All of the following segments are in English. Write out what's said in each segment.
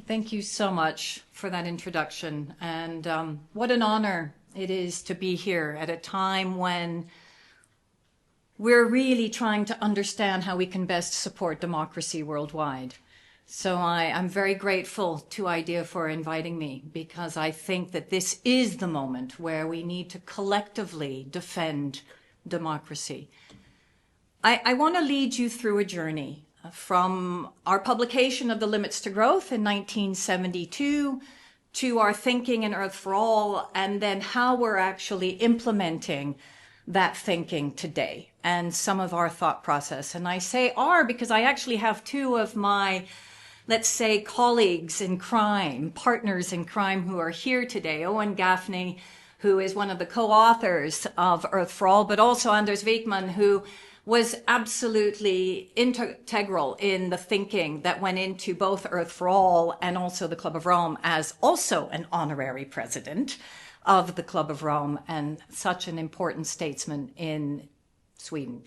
Thank you so much for that introduction. And what an honor it is to be here at a time when we're really trying to understand how we can best support democracy worldwide. So I'm very grateful to IDEA for inviting me, because I think that this is the moment where we need to collectively defend democracy. I want to lead you through a journey from our publication of The Limits to Growth in 1972 to our thinking in Earth for All, and then how we're actually implementing that thinking today and some of our thought process. And I say our because I actually have two of my, let's say, colleagues in crime, partners in crime, who are here today. Owen Gaffney, who is one of the co-authors of Earth for All, but also Anders Wijkman, who was absolutely integral in the thinking that went into both Earth for All and also the Club of Rome, as also an honorary president of the Club of Rome and such an important statesman in Sweden.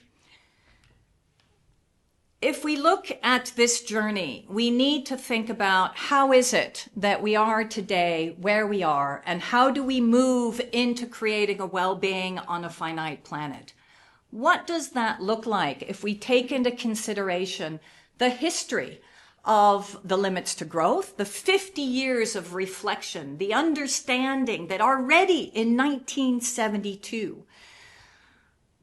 If we look at this journey, we need to think about how is it that we are today where we are, and how do we move into creating a well-being on a finite planet? What does that look like if we take into consideration the history of the limits to growth, the 50 years of reflection, the understanding that already in 1972,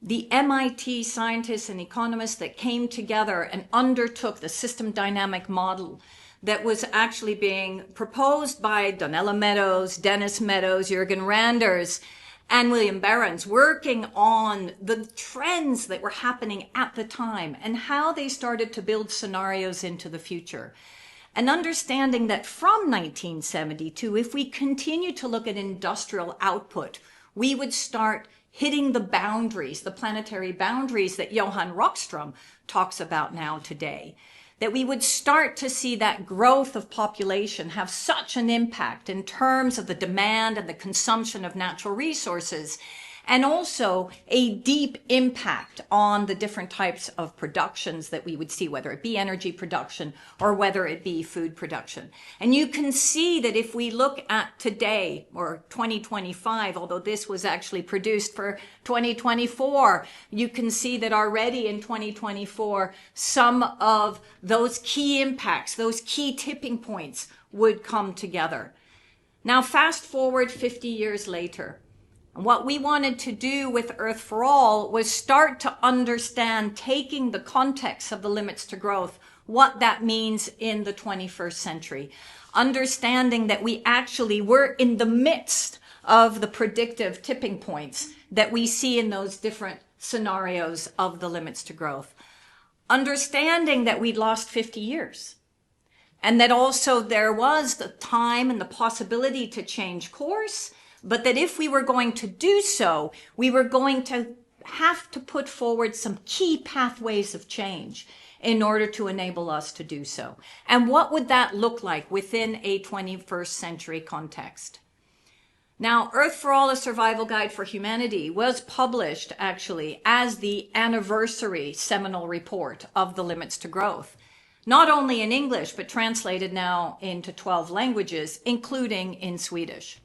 the MIT scientists and economists that came together and undertook the system dynamic model that was actually being proposed by Donella Meadows, Dennis Meadows, Jürgen Randers, and William Behrens, working on the trends that were happening at the time and how they started to build scenarios into the future. And understanding that from 1972, if we continue to look at industrial output, we would start hitting the boundaries, the planetary boundaries that Johan Rockström talks about now today. That we would start to see that growth of population have such an impact in terms of the demand and the consumption of natural resources, and also a deep impact on the different types of productions that we would see, whether it be energy production or whether it be food production. And you can see that if we look at today, or 2025, although this was actually produced for 2024, you can see that already in 2024, some of those key impacts, those key tipping points would come together. Now, fast forward 50 years later, what we wanted to do with Earth for All was start to understand, taking the context of the limits to growth, what that means in the 21st century. Understanding that we actually were in the midst of the predictive tipping points that we see in those different scenarios of the limits to growth. Understanding that we'd lost 50 years. And that also there was the time and the possibility to change course, but that if we were going to do so, we were going to have to put forward some key pathways of change in order to enable us to do so. And what would that look like within a 21st century context? Now, Earth for All, A Survival Guide for Humanity was published actually as the anniversary seminal report of the Limits to Growth, not only in English, but translated now into 12 languages, including in Swedish.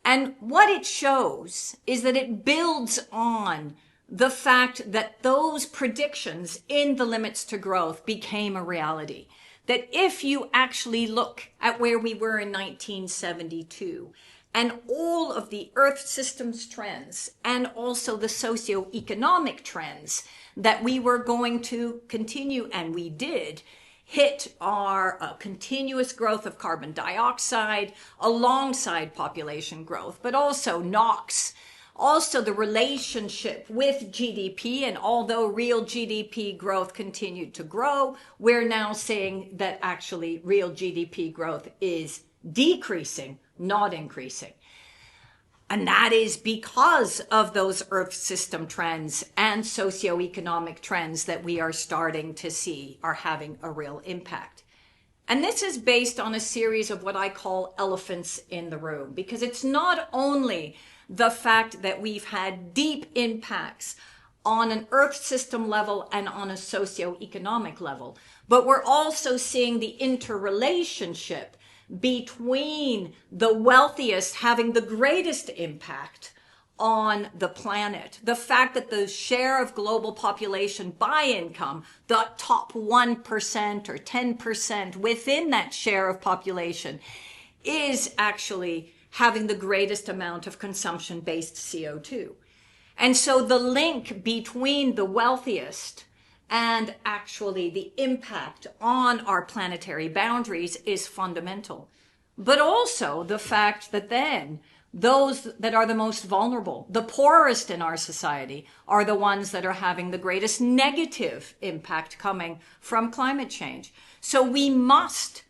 And what it shows is that it builds on the fact that those predictions in the limits to growth became a reality. That if you actually look at where we were in 1972 and all of the Earth systems trends and also the socioeconomic trends that we were going to continue, and we did, hit our continuous growth of carbon dioxide alongside population growth, but also NOx, also the relationship with GDP. And although real GDP growth continued to grow, we're now saying that actually real GDP growth is decreasing, not increasing. And that is because of those Earth system trends and socioeconomic trends that we are starting to see are having a real impact. And this is based on a series of what I call elephants in the room, because it's not only the fact that we've had deep impacts on an Earth system level and on a socioeconomic level, But we're also seeing the interrelationship between the wealthiest having the greatest impact on the planet. The fact that the share of global population by income, the top 1% or 10% within that share of population, is actually having the greatest amount of consumption-based CO2. And so the link between the wealthiest and actually the impact on our planetary boundaries is fundamental. But also the fact that then those that are the most vulnerable, the poorest in our society, are the ones that are having the greatest negative impact coming from climate change. So we must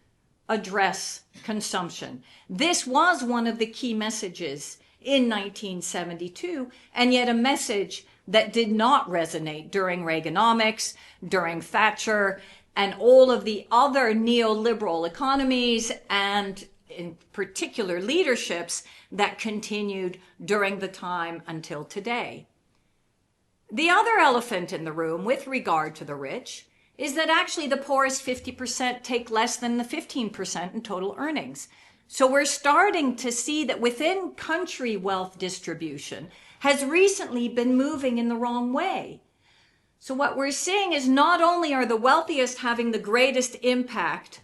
address consumption. This was one of the key messages in 1972, and yet a message that did not resonate during Reaganomics, during Thatcher, and all of the other neoliberal economies, and in particular leaderships that continued during the time until today. The other elephant in the room with regard to the rich is that actually the poorest 50% take less than the 15% in total earnings. So we're starting to see that within country wealth distribution has recently been moving in the wrong way. So what we're seeing is not only are the wealthiest having the greatest impact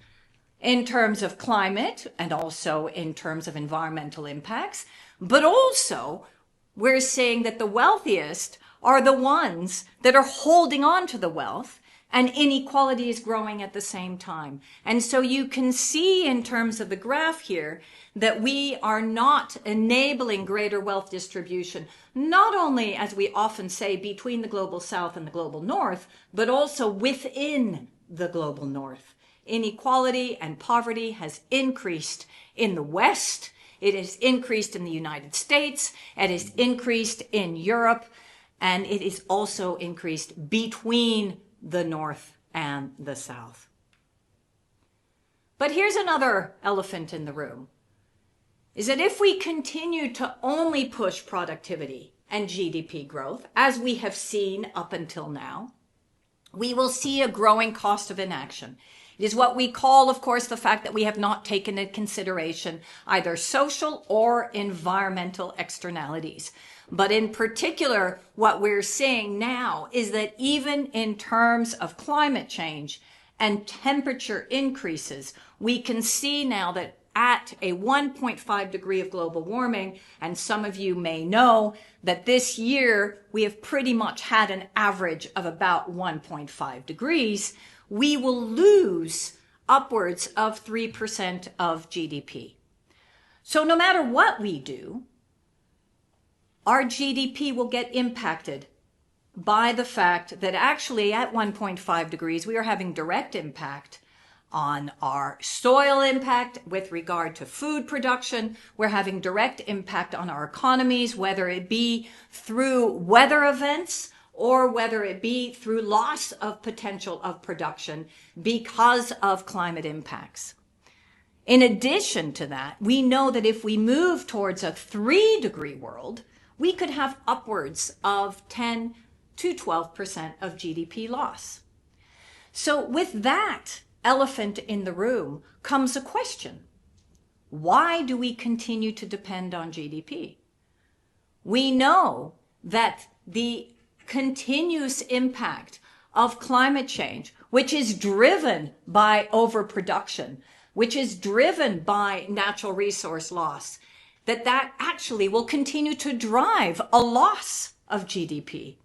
in terms of climate and also in terms of environmental impacts, but also we're seeing that the wealthiest are the ones that are holding on to the wealth, and inequality is growing at the same time. And so you can see in terms of the graph here that we are not enabling greater wealth distribution, not only, as we often say, between the global south and the global north, but also within the global north. Inequality and poverty has increased in the West. It has increased in the United States. It has increased in Europe. And it is also increased between the North and the South. But here's another elephant in the room, is that if we continue to only push productivity and GDP growth, as we have seen up until now, we will see a growing cost of inaction. It is what we call, of course, the fact that we have not taken into consideration either social or environmental externalities. But in particular, what we're seeing now is that even in terms of climate change and temperature increases, we can see now that at a 1.5 degree of global warming, and some of you may know that this year we have pretty much had an average of about 1.5 degrees, we will lose upwards of 3% of GDP. So no matter what we do, our GDP will get impacted by the fact that actually at 1.5 degrees, we are having direct impact on our soil impact with regard to food production. We're having direct impact on our economies, whether it be through weather events or whether it be through loss of potential of production because of climate impacts. In addition to that, we know that if we move towards a 3-degree world, we could have upwards of 10 to 12% of GDP loss. So with that elephant in the room comes a question. Why do we continue to depend on GDP? We know that the continuous impact of climate change, which is driven by overproduction, which is driven by natural resource loss, that actually will continue to drive a loss of GDP.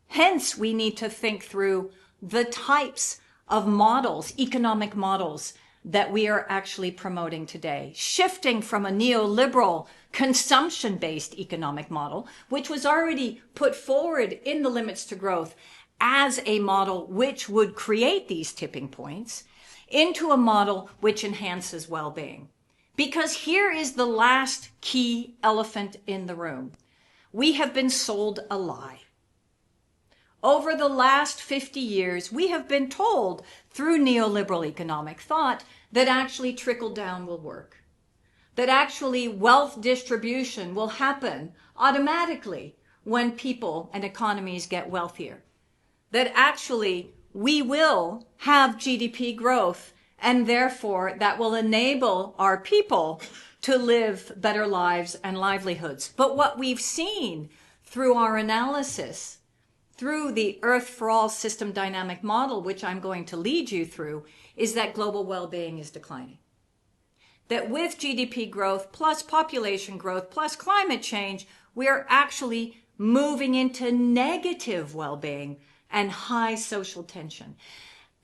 Hence, we need to think through the types of models, economic models, that we are actually promoting today, shifting from a neoliberal consumption-based economic model, which was already put forward in the Limits to Growth as a model which would create these tipping points, into a model which enhances well-being. Because here is the last key elephant in the room. We have been sold a lie. Over the last 50 years, we have been told through neoliberal economic thought that actually trickle down will work. That actually wealth distribution will happen automatically when people and economies get wealthier. That actually we will have GDP growth, and therefore that will enable our people to live better lives and livelihoods. But what we've seen through our analysis, through the Earth for All system dynamic model, which I'm going to lead you through, is that global well-being is declining. That with GDP growth plus population growth plus climate change, we are actually moving into negative well-being and high social tension.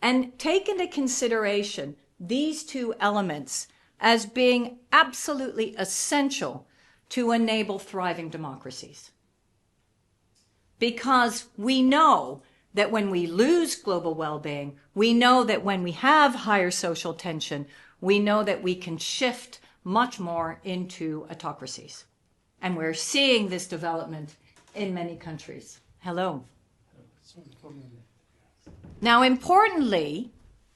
And take into consideration these two elements as being absolutely essential to enable thriving democracies. Because we know that when we lose global well-being, we know that when we have higher social tension, we know that we can shift much more into autocracies. And we're seeing this development in many countries. Hello. Now, importantly,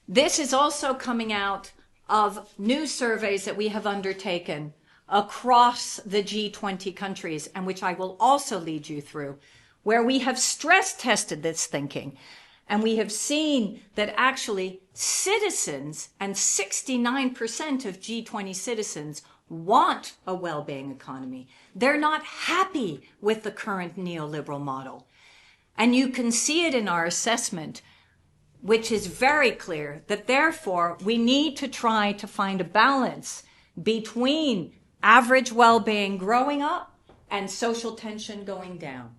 this is also coming out of new surveys that we have undertaken across the G20 countries, and which I will also lead you through, where we have stress tested this thinking. And we have seen that actually citizens, and 69% of G20 citizens, want a well-being economy. They're not happy with the current neoliberal model. And you can see it in our assessment, which is very clear that therefore we need to try to find a balance between average well-being growing up and social tension going down.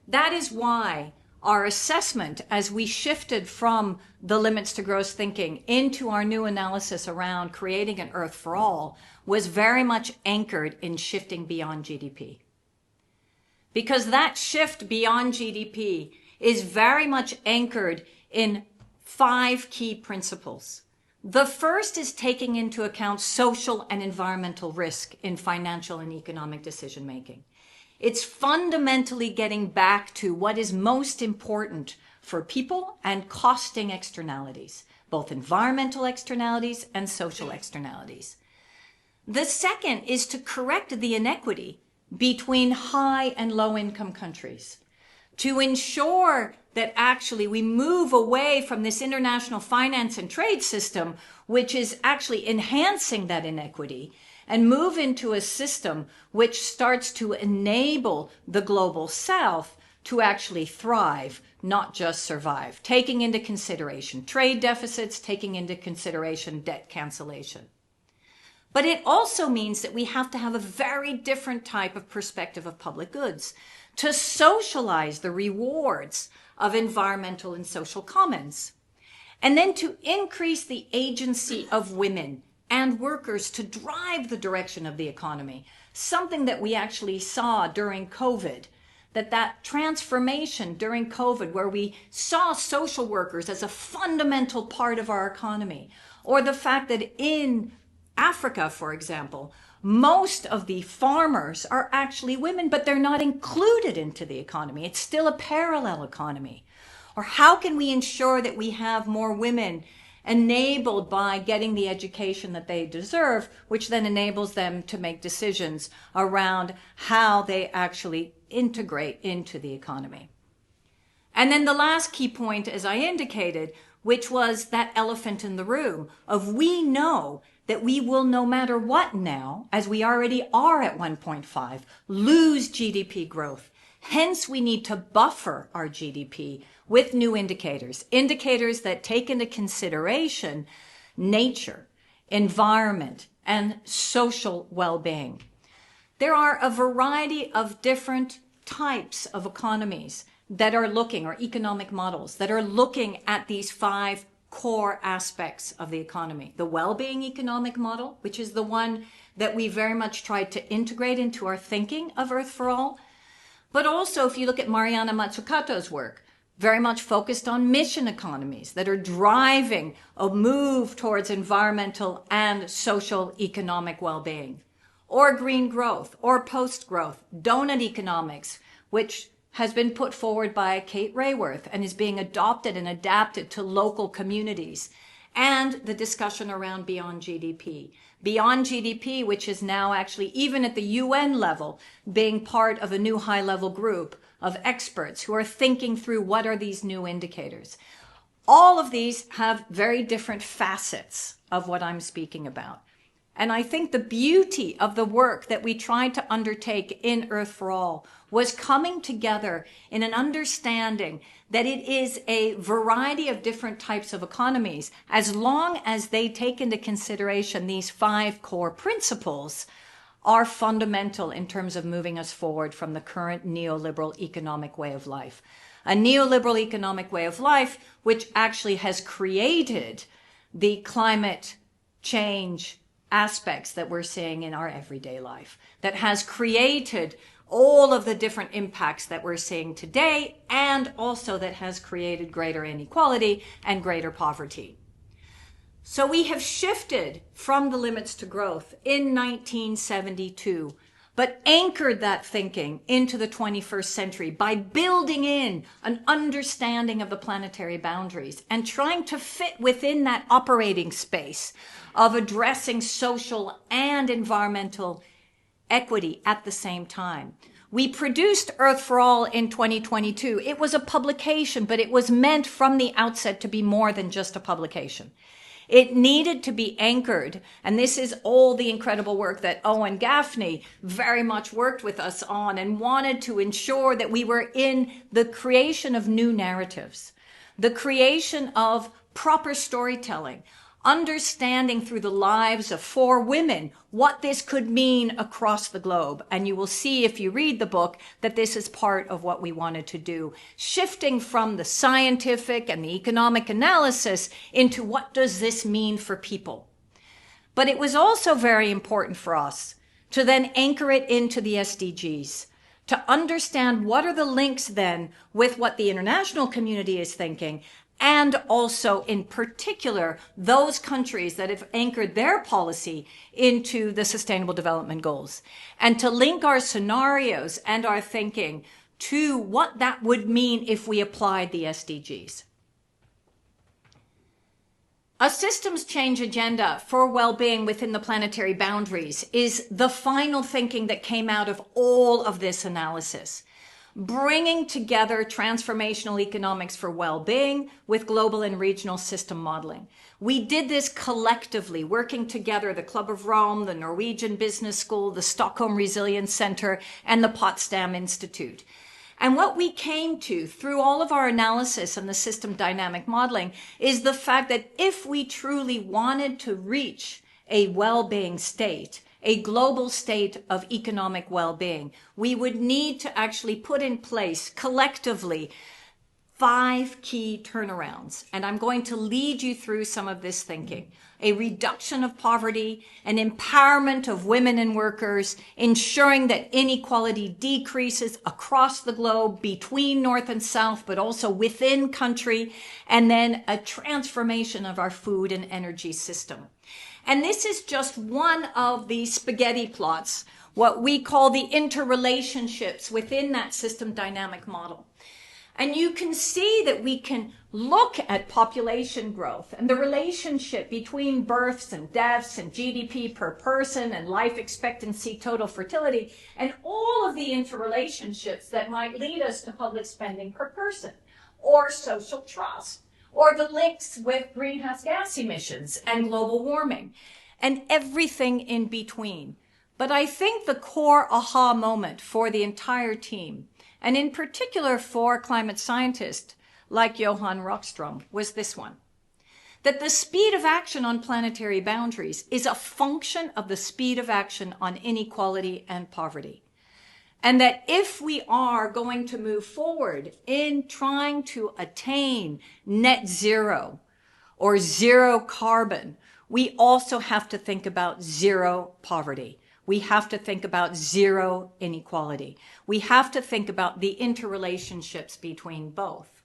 That is why our assessment, as we shifted from the limits to gross thinking into our new analysis around creating an Earth for all, was very much anchored in shifting beyond GDP. Because that shift beyond GDP is very much anchored in 5 key principles. The first is taking into account social and environmental risk in financial and economic decision making. It's fundamentally getting back to what is most important for people and costing externalities, both environmental externalities and social externalities. The second is to correct the inequity between high and low income countries, to ensure that actually we move away from this international finance and trade system, which is actually enhancing that inequity, and move into a system which starts to enable the global south to actually thrive, not just survive, taking into consideration trade deficits, taking into consideration debt cancellation. But it also means that we have to have a very different type of perspective of public goods to socialize the rewards of environmental and social commons, and then to increase the agency of women and workers to drive the direction of the economy, something that we actually saw during COVID, that transformation during COVID where we saw social workers as a fundamental part of our economy, or the fact that in Africa, for example, most of the farmers are actually women, but they're not included into the economy. It's still a parallel economy. Or how can we ensure that we have more women enabled by getting the education that they deserve, which then enables them to make decisions around how they actually integrate into the economy. And then the last key point, as I indicated, which was that elephant in the room of we know that we will, no matter what now, as we already are at 1.5, lose GDP growth. Hence, we need to buffer our GDP with new indicators that take into consideration nature, environment, and social well-being. There are a variety of different types of economies that are looking, or economic models, that are looking at these 5 core aspects of the economy. The well-being economic model, which is the one that we very much tried to integrate into our thinking of Earth for All. But also, if you look at Mariana Mazzucato's work, very much focused on mission economies that are driving a move towards environmental and social economic well-being. Or green growth, or post-growth, donut economics, which has been put forward by Kate Rayworth and is being adopted and adapted to local communities. and the discussion around beyond GDP. Beyond GDP, which is now actually, even at the UN level, being part of a new high-level group of experts who are thinking through what are these new indicators. All of these have very different facets of what I'm speaking about. And I think the beauty of the work that we tried to undertake in Earth for All was coming together in an understanding that it is a variety of different types of economies, as long as they take into consideration these 5 core principles, are fundamental in terms of moving us forward from the current neoliberal economic way of life. A neoliberal economic way of life which actually has created the climate change aspects that we're seeing in our everyday life, that has created all of the different impacts that we're seeing today, and also that has created greater inequality and greater poverty. So we have shifted from the limits to growth in 1972, but anchored that thinking into the 21st century by building in an understanding of the planetary boundaries and trying to fit within that operating space of addressing social and environmental equity at the same time. We produced Earth for All in 2022. It was a publication, but it was meant from the outset to be more than just a publication. It needed to be anchored, and this is all the incredible work that Owen Gaffney very much worked with us on and wanted to ensure that we were in the creation of new narratives, the creation of proper storytelling, understanding through the lives of 4 women what this could mean across the globe. And you will see if you read the book that this is part of what we wanted to do, shifting from the scientific and the economic analysis into what does this mean for people. But it was also very important for us to then anchor it into the SDGs, to understand what are the links then with what the international community is thinking, and also in particular those countries that have anchored their policy into the Sustainable Development Goals, and to link our scenarios and our thinking to what that would mean if we applied the SDGs. A systems change agenda for well-being within the planetary boundaries is the final thinking that came out of all of this analysis, bringing together transformational economics for well-being with global and regional system modeling. We did this collectively, working together, the Club of Rome, the Norwegian Business School, the Stockholm Resilience Center, and the Potsdam Institute. And what we came to through all of our analysis and the system dynamic modeling is the fact that if we truly wanted to reach a well-being state, a global state of economic well-being, we would need to actually put in place collectively 5 key turnarounds. And I'm going to lead you through some of this thinking. A reduction of poverty, an empowerment of women and workers, ensuring that inequality decreases across the globe between North and South, but also within country, and then a transformation of our food and energy system. And this is just one of the spaghetti plots, what we call the interrelationships within that system dynamic model. And you can see that we can look at population growth and the relationship between births and deaths and GDP per person and life expectancy, total fertility, and all of the interrelationships that might lead us to public spending per person or social trust, or the links with greenhouse gas emissions and global warming, and everything in between. But I think the core aha moment for the entire team, and in particular for climate scientists like Johan Rockström, was this one: that the speed of action on planetary boundaries is a function of the speed of action on inequality and poverty. And that if we are going to move forward in trying to attain net zero or zero carbon, we also have to think about zero poverty. We have to think about zero inequality. We have to think about the interrelationships between both.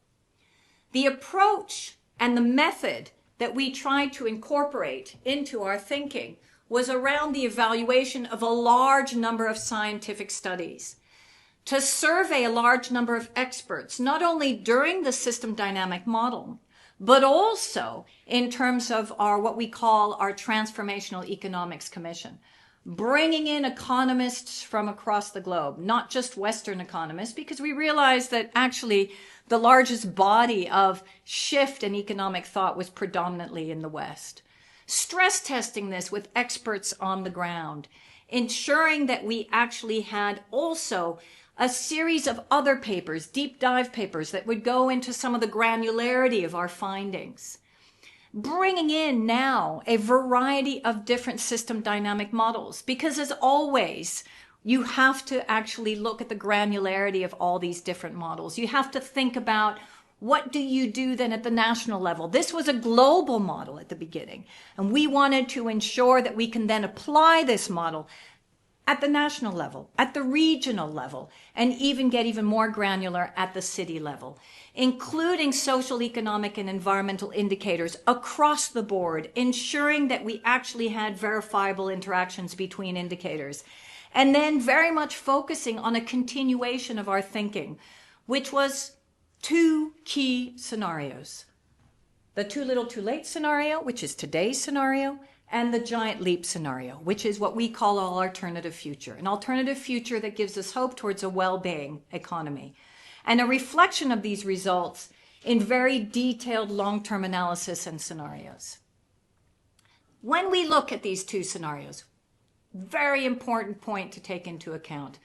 The approach and the method that we tried to incorporate into our thinking was around the evaluation of a large number of scientific studies, to survey a large number of experts, not only during the system dynamic model, but also in terms of our what we call our Transformational Economics Commission, bringing in economists from across the globe, not just Western economists, because we realize that actually the largest body of shift in economic thought was predominantly in the West. Stress testing this with experts on the ground, ensuring that we actually had also a series of other papers, deep dive papers that would go into some of the granularity of our findings. Bringing in now a variety of different system dynamic models, because as always, you have to actually look at the granularity of all these different models. You have to think about what do you do then at the national level? This was a global model at the beginning, and we wanted to ensure that we can then apply this model at the national level, at the regional level, and even get even more granular at the city level, including social, economic, and environmental indicators across the board, ensuring that we actually had verifiable interactions between indicators, and then very much focusing on a continuation of our thinking, which was two key scenarios. The too little too late scenario, which is today's scenario, and the giant leap scenario, which is what we call our alternative future, an alternative future that gives us hope towards a well-being economy, and a reflection of these results in very detailed long-term analysis and scenarios. When we look at these two scenarios, very important point to take into account,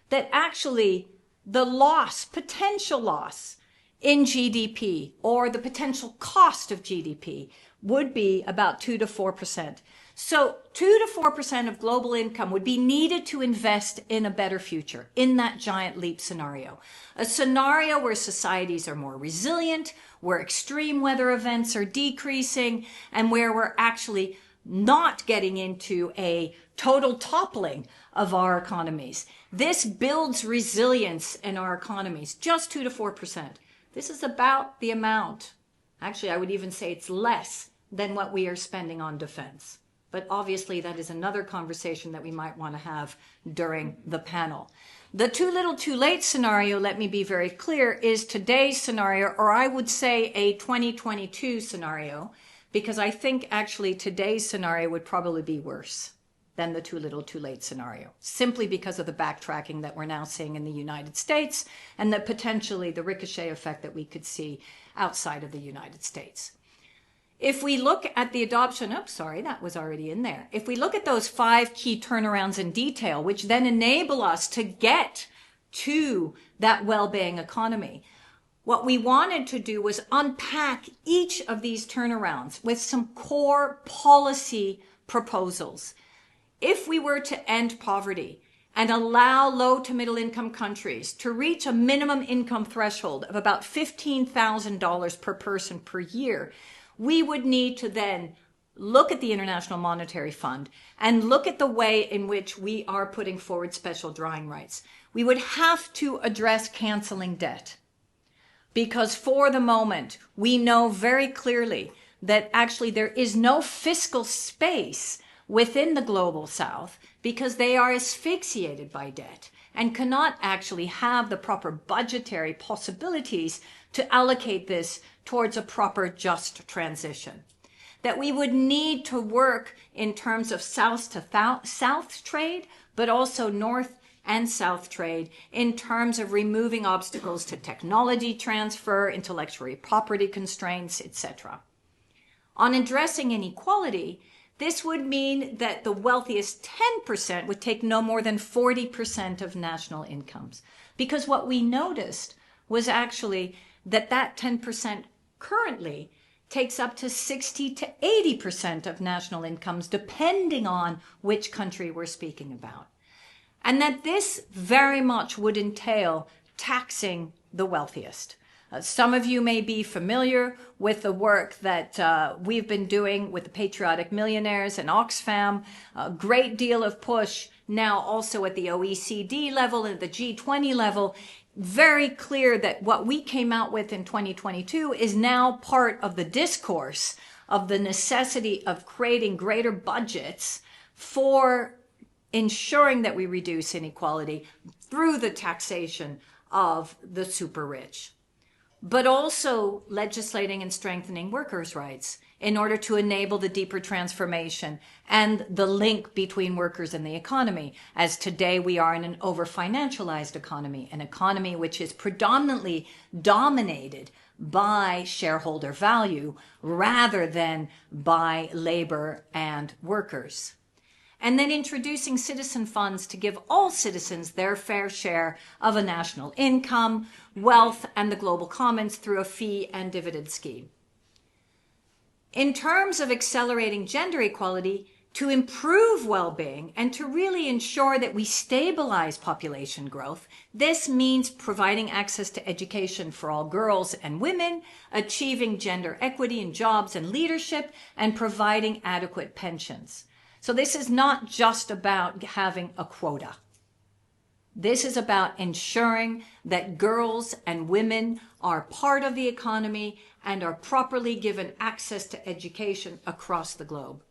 that actually the loss, potential loss in GDP, or the potential cost of GDP, would be about 2 to 4%. So 2 to 4% of global income would be needed to invest in a better future, in that giant leap scenario. A scenario where societies are more resilient, where extreme weather events are decreasing, and where we're actually not getting into a total toppling of our economies. This builds resilience in our economies, just 2 to 4%. This is about the amount. Actually, I would even say it's less than what we are spending on defense. But obviously, that is another conversation that we might want to have during the panel. The too little too late scenario, let me be very clear, is today's scenario, or I would say a 2022 scenario, because I think actually today's scenario would probably be worse than the too little too late scenario, simply because of the backtracking that we're now seeing in the United States and that potentially the ricochet effect that we could see outside of the United States. If we look at the adoption, that was already in there. If we look at those 5 key turnarounds in detail, which then enable us to get to that well-being economy, what we wanted to do was unpack each of these turnarounds with some core policy proposals. If we were to end poverty and allow low to middle income countries to reach a minimum income threshold of about $15,000 per person per year, we would need to then look at the International Monetary Fund and look at the way in which we are putting forward special drawing rights. We would have to address canceling debt, because for the moment, we know very clearly that actually there is no fiscal space within the global south because they are asphyxiated by debt and cannot actually have the proper budgetary possibilities to allocate this towards a proper just transition. That we would need to work in terms of south to south trade, but also north and south trade in terms of removing obstacles to technology transfer, intellectual property constraints, etc. On addressing inequality, this would mean that the wealthiest 10% would take no more than 40% of national incomes. Because what we noticed was actually that 10% currently takes up to 60 to 80% of national incomes, depending on which country we're speaking about. And that this very much would entail taxing the wealthiest. Some of you may be familiar with the work that we've been doing with the Patriotic Millionaires and Oxfam. A great deal of push now also at the OECD level and the G20 level. Very clear that what we came out with in 2022 is now part of the discourse of the necessity of creating greater budgets for ensuring that we reduce inequality through the taxation of the super rich. but also legislating and strengthening workers' rights in order to enable the deeper transformation and the link between workers and the economy, as today we are in an over-financialized economy, an economy which is predominantly dominated by shareholder value rather than by labor and workers. And then introducing citizen funds to give all citizens their fair share of a national income, wealth, and the global commons through a fee and dividend scheme. In terms of accelerating gender equality, to improve well-being and to really ensure that we stabilize population growth, this means providing access to education for all girls and women, achieving gender equity in jobs and leadership, and providing adequate pensions. So this is not just about having a quota. This is about ensuring that girls and women are part of the economy and are properly given access to education across the globe.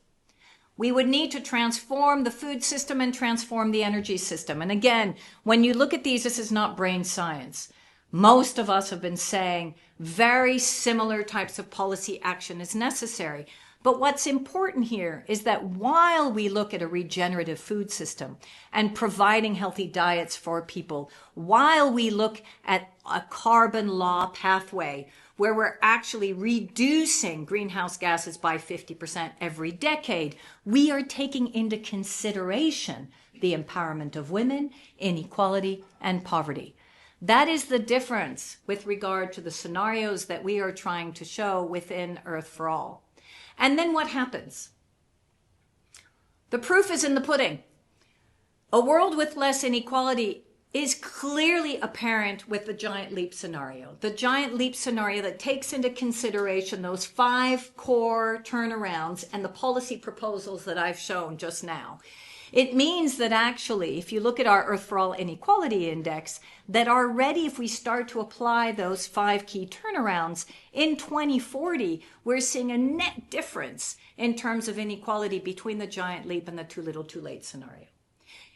We would need to transform the food system and transform the energy system. And again, when you look at these, this is not brain science. Most of us have been saying very similar types of policy action is necessary. But what's important here is that while we look at a regenerative food system and providing healthy diets for people, while we look at a carbon law pathway where we're actually reducing greenhouse gases by 50% every decade, we are taking into consideration the empowerment of women, inequality, and poverty. That is the difference with regard to the scenarios that we are trying to show within Earth for All. And then what happens? The proof is in the pudding. A world with less inequality is clearly apparent with the giant leap scenario. The giant leap scenario that takes into consideration those 5 core turnarounds and the policy proposals that I've shown just now. It means that actually, if you look at our Earth for All Inequality Index, that already if we start to apply those 5 key turnarounds, in 2040, we're seeing a net difference in terms of inequality between the giant leap and the too little too late scenario.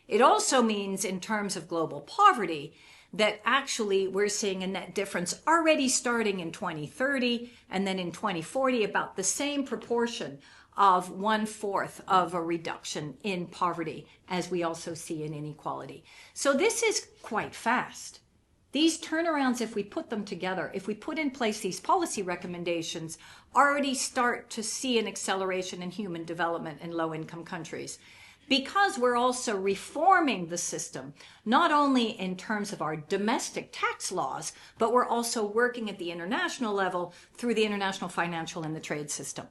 It also means in terms of global poverty that actually we're seeing a net difference already starting in 2030 and then in 2040 about the same proportion of 1/4 of a reduction in poverty as we also see in inequality. So this is quite fast. These turnarounds, if we put them together, if we put in place these policy recommendations, already start to see an acceleration in human development in low-income countries. Because we're also reforming the system, not only in terms of our domestic tax laws, but we're also working at the international level through the international financial and the trade system.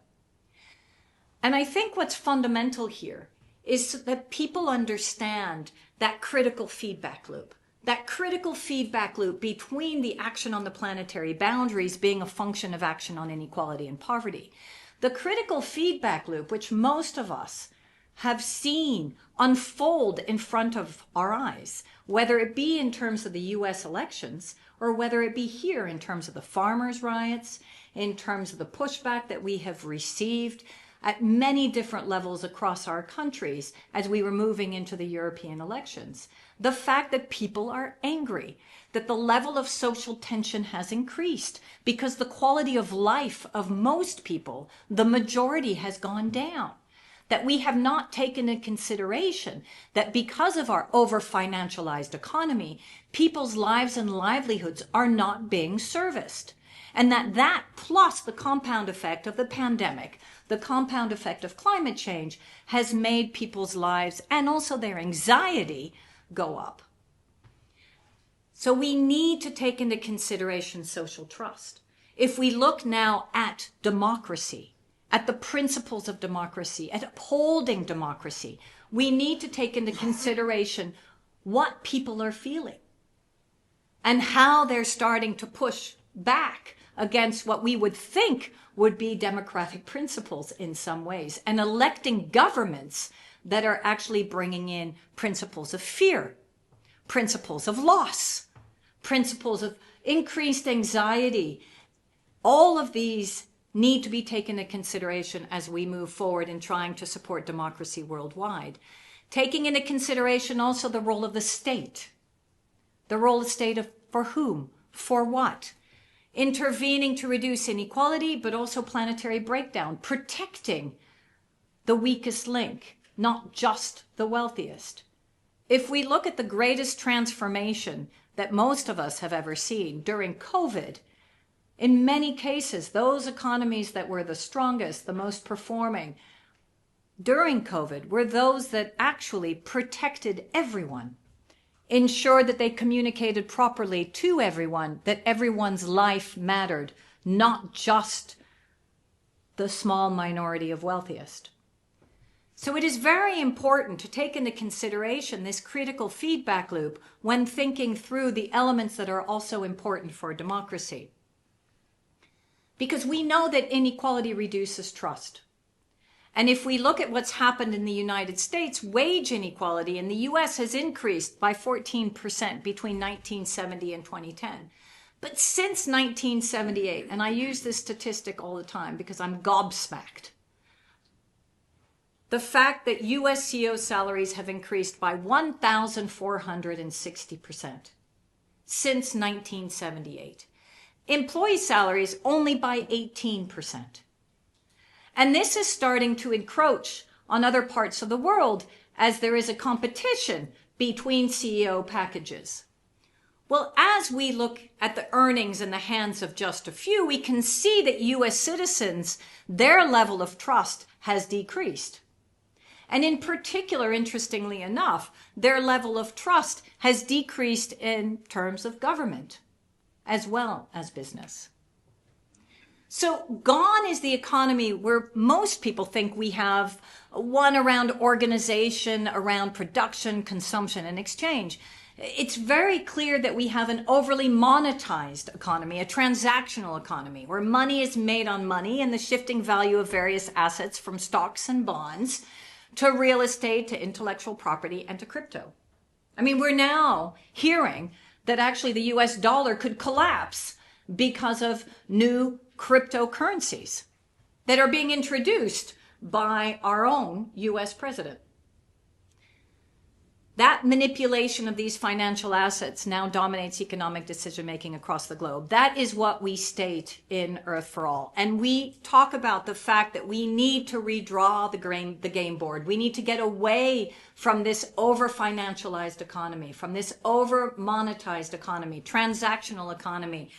And I think what's fundamental here is that people understand that critical feedback loop. That critical feedback loop between the action on the planetary boundaries being a function of action on inequality and poverty. The critical feedback loop, which most of us have seen unfold in front of our eyes, whether it be in terms of the US elections or whether it be here in terms of the farmers' riots, in terms of the pushback that we have received at many different levels across our countries as we were moving into the European elections. The fact that people are angry, that the level of social tension has increased because the quality of life of most people, the majority, has gone down. That we have not taken into consideration that because of our over-financialized economy, people's lives and livelihoods are not being serviced. And that plus the compound effect of the pandemic, the compound effect of climate change, has made people's lives and also their anxiety go up. So we need to take into consideration social trust. If we look now at democracy, at the principles of democracy, at upholding democracy, we need to take into consideration what people are feeling and how they're starting to push back against what we would think would be democratic principles in some ways, and electing governments that are actually bringing in principles of fear, principles of loss, principles of increased anxiety. All of these need to be taken into consideration as we move forward in trying to support democracy worldwide. Taking into consideration also the role of the state. The role of the state for whom? For what? intervening to reduce inequality, but also planetary breakdown, protecting the weakest link, not just the wealthiest. If we look at the greatest transformation that most of us have ever seen during COVID, in many cases, those economies that were the strongest, the most performing during COVID were those that actually protected everyone, ensured that they communicated properly to everyone, that everyone's life mattered, not just the small minority of wealthiest. So it is very important to take into consideration this critical feedback loop when thinking through the elements that are also important for democracy. Because we know that inequality reduces trust. And if we look at what's happened in the United States, wage inequality in the US has increased by 14% between 1970 and 2010. But since 1978, and I use this statistic all the time because I'm gobsmacked, the fact that US CEO salaries have increased by 1,460% since 1978. Employee salaries only by 18%. And this is starting to encroach on other parts of the world as there is a competition between CEO packages. Well, as we look at the earnings in the hands of just a few, we can see that US citizens, their level of trust has decreased. And in particular, interestingly enough, their level of trust has decreased in terms of government as well as business. So gone is the economy where most people think we have one around organization, around production, consumption, and exchange. It's very clear that we have an overly monetized economy, a transactional economy, where money is made on money and the shifting value of various assets from stocks and bonds to real estate, to intellectual property, and to crypto. I mean, we're now hearing that actually the US dollar could collapse because of new cryptocurrencies that are being introduced by our own US president. That manipulation of these financial assets now dominates economic decision-making across the globe. That is what we state in Earth for All. And we talk about the fact that we need to redraw the game board. We need to get away from this over-financialized economy, from this over-monetized economy, transactional economy,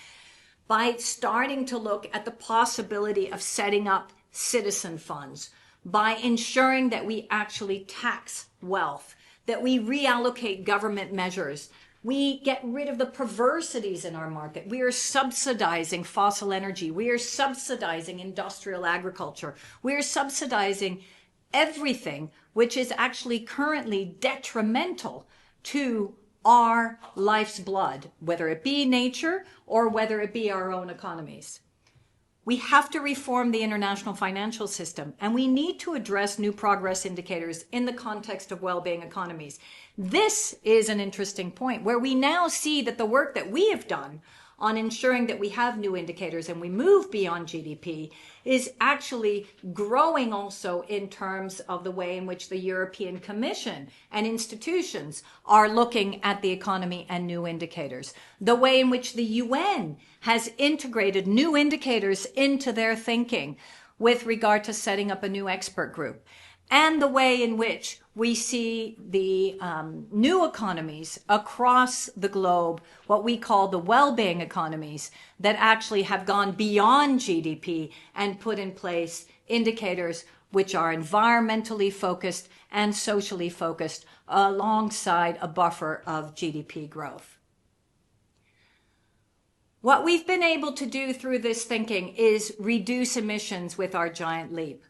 by starting to look at the possibility of setting up citizen funds, by ensuring that we actually tax wealth, that we reallocate government measures. We get rid of the perversities in our market. We are subsidizing fossil energy. We are subsidizing industrial agriculture. We are subsidizing everything which is actually currently detrimental to our life's blood, whether it be nature or whether it be our own economies. We have to reform the international financial system, and we need to address new progress indicators in the context of well-being economies. This is an interesting point where we now see that the work that we have done on ensuring that we have new indicators and we move beyond GDP is actually growing also in terms of the way in which the European Commission and institutions are looking at the economy and new indicators. The way in which the UN has integrated new indicators into their thinking with regard to setting up a new expert group. And the way in which we see the new economies across the globe, what we call the well-being economies, that actually have gone beyond GDP and put in place indicators which are environmentally focused and socially focused alongside a buffer of GDP growth. What we've been able to do through this thinking is reduce emissions with our giant leap.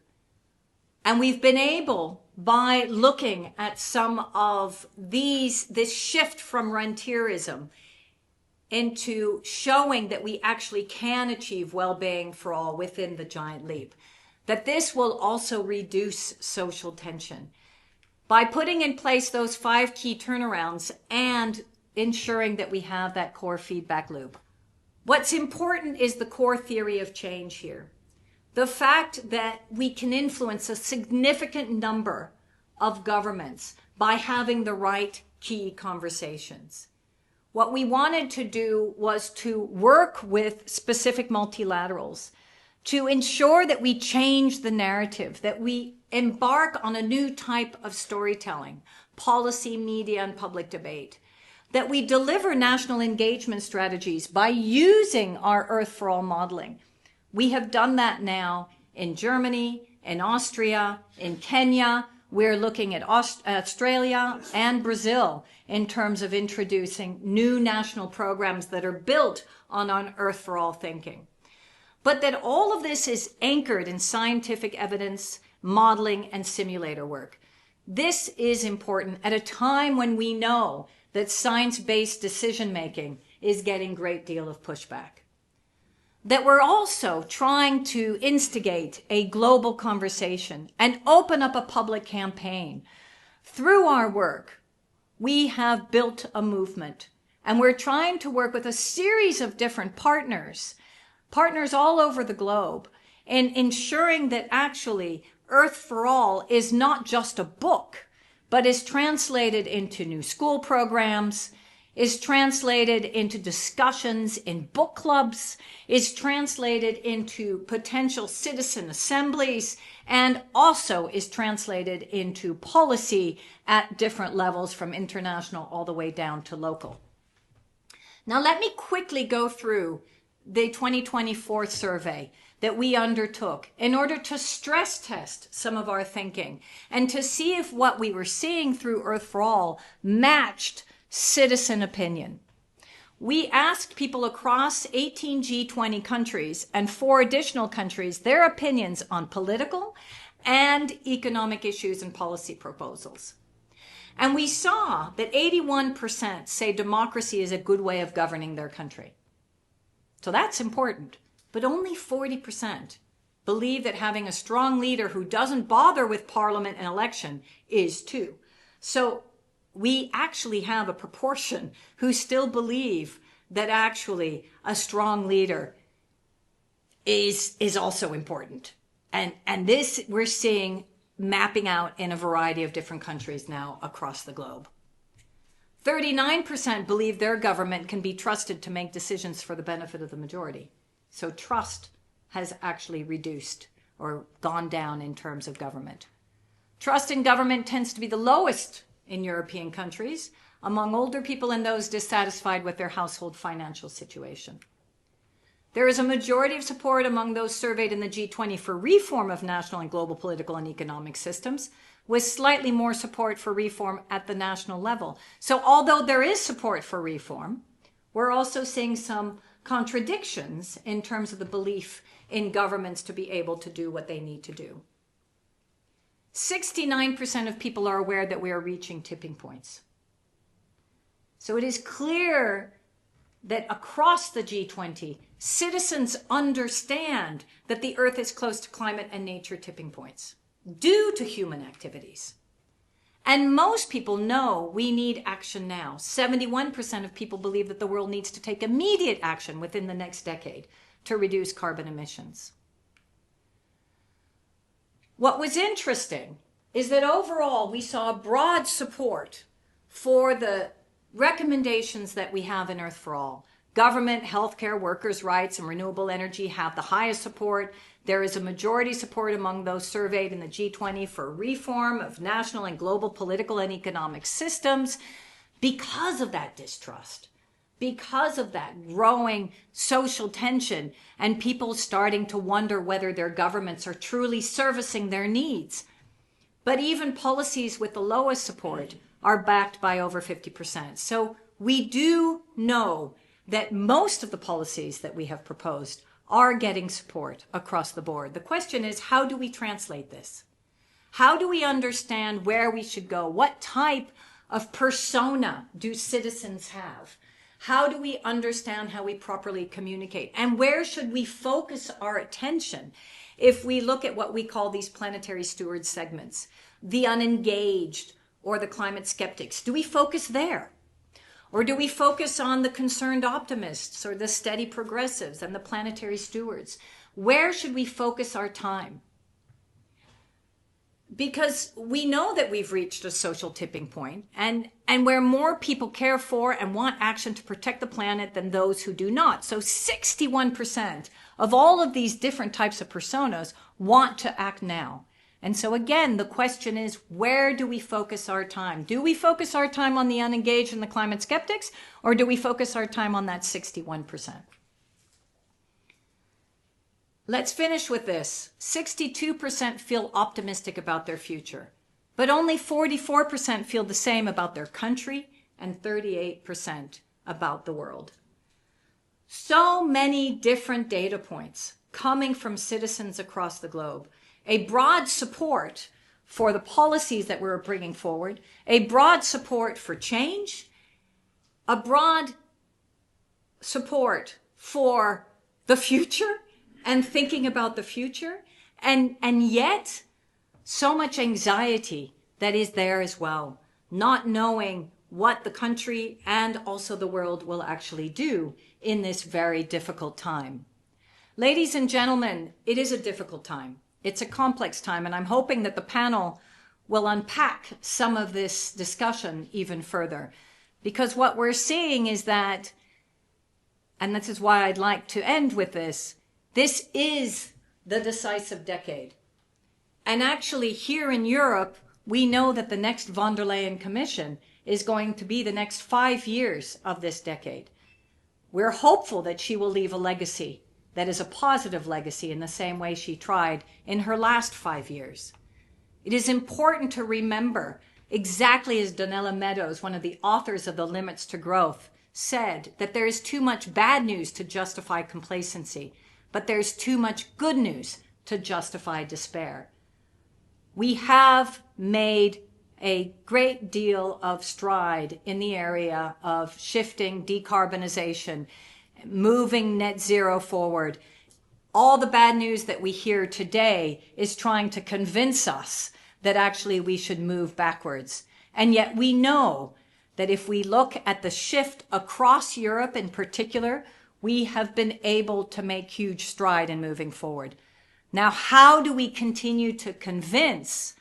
And we've been able, by looking at some of this shift from rentierism into showing that we actually can achieve well-being for all within the giant leap, that this will also reduce social tension. By putting in place those 5 key turnarounds and ensuring that we have that core feedback loop. What's important is the core theory of change here. The fact that we can influence a significant number of governments by having the right key conversations. What we wanted to do was to work with specific multilaterals to ensure that we change the narrative, that we embark on a new type of storytelling, policy, media, and public debate, that we deliver national engagement strategies by using our Earth for All modeling. We have done that now in Germany, in Austria, in Kenya. We're looking at Australia and Brazil in terms of introducing new national programs that are built on Earth for All thinking. But that all of this is anchored in scientific evidence, modeling, and simulator work. This is important at a time when we know that science-based decision-making is getting a great deal of pushback. That we're also trying to instigate a global conversation and open up a public campaign. Through our work, we have built a movement, and we're trying to work with a series of different partners all over the globe, in ensuring that actually Earth for All is not just a book, but is translated into new school programs, is translated into discussions in book clubs, is translated into potential citizen assemblies, and also is translated into policy at different levels from international all the way down to local. Now let me quickly go through the 2024 survey that we undertook in order to stress test some of our thinking and to see if what we were seeing through Earth for All matched citizen opinion. We asked people across 18 G20 countries and 4 additional countries their opinions on political and economic issues and policy proposals. And we saw that 81% say democracy is a good way of governing their country. So that's important. But only 40% believe that having a strong leader who doesn't bother with parliament and election is too. So we actually have a proportion who still believe that actually a strong leader is also important. And this we're seeing mapping out in a variety of different countries now across the globe. 39% believe their government can be trusted to make decisions for the benefit of the majority. So trust has actually reduced or gone down in terms of government. Trust in government tends to be the lowest in European countries among older people and those dissatisfied with their household financial situation. There is a majority of support among those surveyed in the G20 for reform of national and global political and economic systems, with slightly more support for reform at the national level. So although there is support for reform, we're also seeing some contradictions in terms of the belief in governments to be able to do what they need to do. 69% of people are aware that we are reaching tipping points. So it is clear that across the G20, citizens understand that the Earth is close to climate and nature tipping points due to human activities. And most people know we need action now. 71% of people believe that the world needs to take immediate action within the next decade to reduce carbon emissions. What was interesting is that overall we saw broad support for the recommendations that we have in Earth for All. Government, healthcare, workers' rights, and renewable energy have the highest support. There is a majority support among those surveyed in the G20 for reform of national and global political and economic systems because of that distrust, because of that growing social tension and people starting to wonder whether their governments are truly servicing their needs. But even policies with the lowest support are backed by over 50%. So we do know that most of the policies that we have proposed are getting support across the board. The question is, how do we translate this? How do we understand where we should go? What type of persona do citizens have? How do we understand how we properly communicate? And where should we focus our attention if we look at what we call these planetary steward segments, the unengaged or the climate skeptics? Do we focus there? Or do we focus on the concerned optimists or the steady progressives and the planetary stewards? Where should we focus our time? because we know that we've reached a social tipping point, and where more people care for and want action to protect the planet than those who do not. So 61% of all of these different types of personas want to act now. And so again, the question is, where do we focus our time? Do we focus our time on the unengaged and the climate skeptics, or do we focus our time on that 61%? Let's finish with this. 62% feel optimistic about their future, but only 44% feel the same about their country and 38% about the world. So many different data points coming from citizens across the globe. A broad support for the policies that we're bringing forward, a broad support for change, a broad support for the future and thinking about the future, and yet so much anxiety that is there as well, not knowing what the country and also the world will actually do in this very difficult time. Ladies and gentlemen, it is a difficult time. It's a complex time, and I'm hoping that the panel will unpack some of this discussion even further, because what we're seeing is that, and this is why I'd like to end with this is the decisive decade. And actually here in Europe, we know that the next von der Leyen Commission is going to be the next 5 years of this decade. We're hopeful that she will leave a legacy that is a positive legacy in the same way she tried in her last 5 years. It is important to remember, exactly as Donella Meadows, one of the authors of The Limits to Growth, said, that there is too much bad news to justify complacency, but there's too much good news to justify despair. We have made a great deal of stride in the area of shifting decarbonization, moving net zero forward. All the bad news that we hear today is trying to convince us that actually we should move backwards. And yet we know that if we look at the shift across Europe in particular, we have been able to make huge stride in moving forward. Now, how do we continue to convince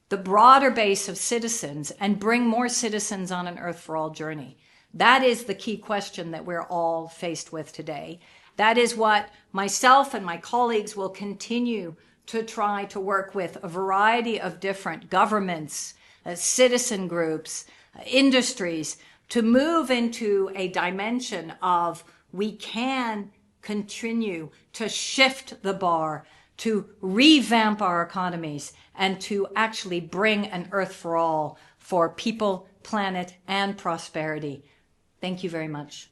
the broader base of citizens and bring more citizens on an Earth for All journey? That is the key question that we're all faced with today. That is what myself and my colleagues will continue to try to work with a variety of different governments, citizen groups, industries, to move into a dimension of we can continue to shift the bar, to revamp our economies, and to actually bring an Earth for All for people, planet, and prosperity. Thank you very much.